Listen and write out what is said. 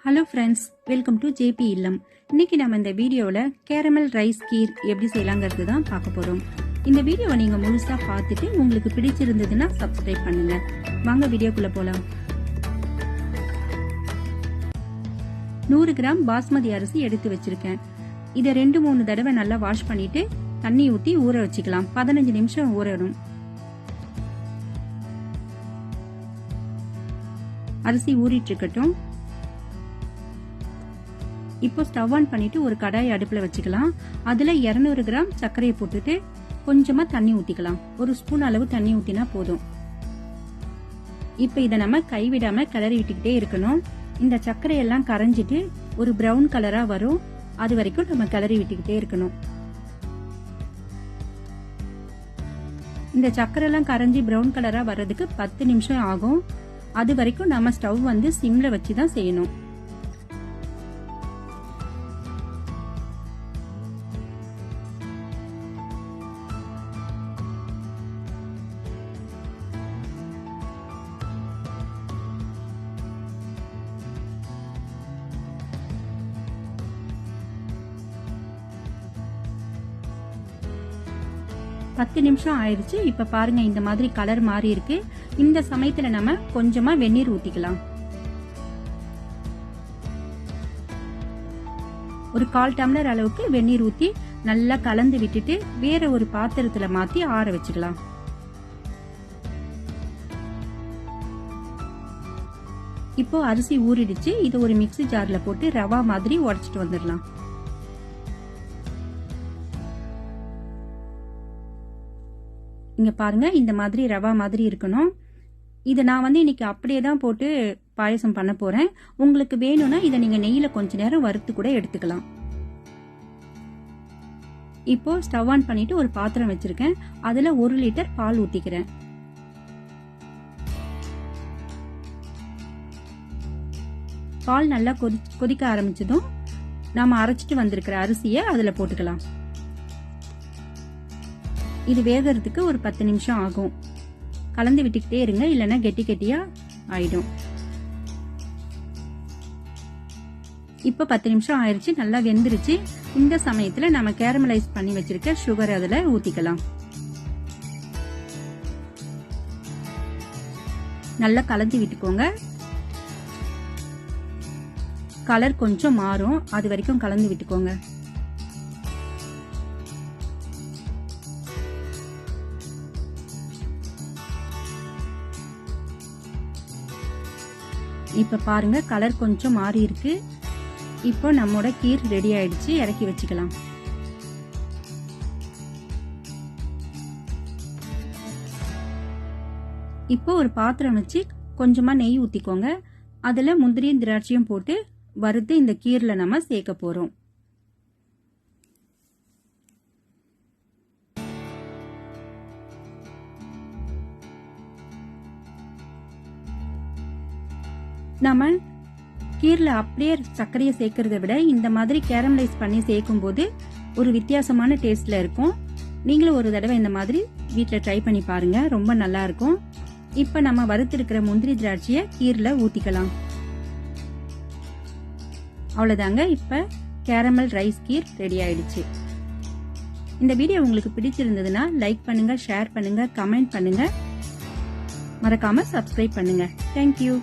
Hello friends, welcome to JP ILLAM. இன்னைக்கு நாம இந்த வீடியோல கேரமல் ரைஸ் கீர் எப்படி செய்யலாங்கிறது தான் பார்க்க போறோம். இந்த வீடியோவை நீங்க முழுசா பார்த்துட்டு உங்களுக்கு பிடிச்சிருந்ததுன்னா சப்ஸ்கிரைப் பண்ணுங்க. வாங்க வீடியோக்குள்ள போலாம். 100 கிராம் பாஸ்மதி அரிசி எடுத்து வச்சிருக்கேன். இதை 2-3 தடவை நல்லா வாஷ் பண்ணிட்டு தண்ணி ஊத்தி ஊற வச்சுக்கலாம். 15 நிமிஷம் ஊறணும். அரிசி ஊறிட்டு இருக்கட்டும். இப்போ ஸ்டவ் ஆன் பண்ணிட்டு ஒரு கடாய் அடுப்புல வச்சுக்கலாம். அதுல 200 கிராம் சர்க்கரையை போட்டுட்டு கொஞ்சமா தண்ணி ஊத்திக்கலாம். ஒரு ஸ்பூன் அளவு தண்ணி ஊத்தினா போதும். இப்ப இத நம்ம கைவிடாம கிளறி விட்டுக்கிட்டே இருக்கணும். இந்த சர்க்கரை எல்லாம் கரைஞ்சிட்டு ஒரு பிரவுன் கலரா வரும். அது வரைக்கும் நம்ம கிளறி விட்டுக்கிட்டே இருக்கணும். இந்த சர்க்கரை எல்லாம் கரைஞ்சி பிரவுன் கலரா வர்றதுக்கு 10 நிமிஷம் ஆகும். அது வரைக்கும் நம்ம ஸ்டவ் வந்து சிம்ல வச்சுதான் செய்யணும். பத்து நிமிஷம் ஆயிடுச்சு. இப்ப பாருங்க இந்த மாதிரி கலர் மாறி இருக்கு. இந்த சமயத்துல நம்ம கொஞ்சமா வெந்நீர் ஊத்திக்கலாம். ஒரு 1/4 டம்ளர் அளவுக்கு வெந்நீர் ஊத்தி நல்லா கலந்து விட்டுட்டு வேற ஒரு பாத்திரத்துல மாத்தி ஆற வச்சுக்கலாம். இப்போ அரிசி ஊறிடுச்சு. இது ஒரு மிக்ஸி ஜார்ல போட்டு ரவா மாதிரி உடைச்சிட்டு வந்துடலாம். இங்க பாருங்க இந்த மாதிரி ரவா மாதிரி இருக்கணும். இதை நான் வந்து இன்னைக்கு அப்படியே தான் போட்டு பாயசம் பண்ண போறேன். உங்களுக்கு வேணும்னா இதை நீங்க நெய்யில கொஞ்ச நேரம் வறுத்து கூட எடுத்துக்கலாம். இப்போ ஸ்டவ் ஆன் பண்ணிட்டு ஒரு பாத்திரம் வச்சிருக்கேன். அதுல 1 லிட்டர் பால் ஊத்திக்கிறேன். பால் நல்லா கொதிக்க ஆரம்பிச்சதும் நாம அரைச்சிட்டு வந்திருக்கிற அரிசியை அதுல போட்டுக்கலாம். இது வேகிறதுக்கு ஒரு 10 நிமிஷம் ஆகும். கலந்து விட்டுக்கிட்டே இருங்க, இல்லைன்னா கெட்டி கெட்டியா ஆயிடும். இப்ப 10 நிமிஷம் ஆயிடுச்சு, நல்லா வெந்துருச்சு. இந்த சமயத்துல நம்ம கேரமலைஸ் பண்ணி வச்சிருக்க சுகர் அதுல ஊத்திக்கலாம். நல்லா கலந்து விட்டுக்கோங்க. கலர் கொஞ்சம் மாறும், அது வரைக்கும் கலந்து விட்டுக்கோங்க. இப்ப பாருங்க கலர் கொஞ்சம் மாறி இருக்கு. இப்போ நம்மோட கீர் ரெடி ஆயிடுச்சு. இறக்கி வச்சுக்கலாம். இப்போ ஒரு பாத்திரம் வச்சு கொஞ்சமா நெய் ஊத்திக்கோங்க. அதுல முந்திரியும் திராட்சையும் போட்டு வறுத்து இந்த கீர்ல நம்ம சேர்க்க போறோம். நாம கீர்ல அப்படியே சர்க்கரையை சேர்க்கறத விட இந்த மாதிரி கேரமலைஸ் பண்ணி சேர்க்கும் போது ஒரு வித்தியாசமான டேஸ்ட்ல இருக்கும். நீங்களும் ஒரு தடவை இந்த மாதிரி வீட்ல ட்ரை பண்ணி பாருங்க, ரொம்ப நல்லா இருக்கும். இப்ப நம்ம வறுத்திருக்கிற முந்திரி திராட்சையை கீர்ல ஊத்திக்கலாம். அவ்வளவுதாங்க, இப்ப கேரமல் ரைஸ் கீர் ரெடி ஆயிடுச்சு. இந்த வீடியோ உங்களுக்கு பிடிச்சிருந்ததுன்னா லைக் பண்ணுங்க, ஷேர் பண்ணுங்க, கமெண்ட் பண்ணுங்க, மறக்காம சப்ஸ்கிரைப் பண்ணுங்க. தேங்க்யூ.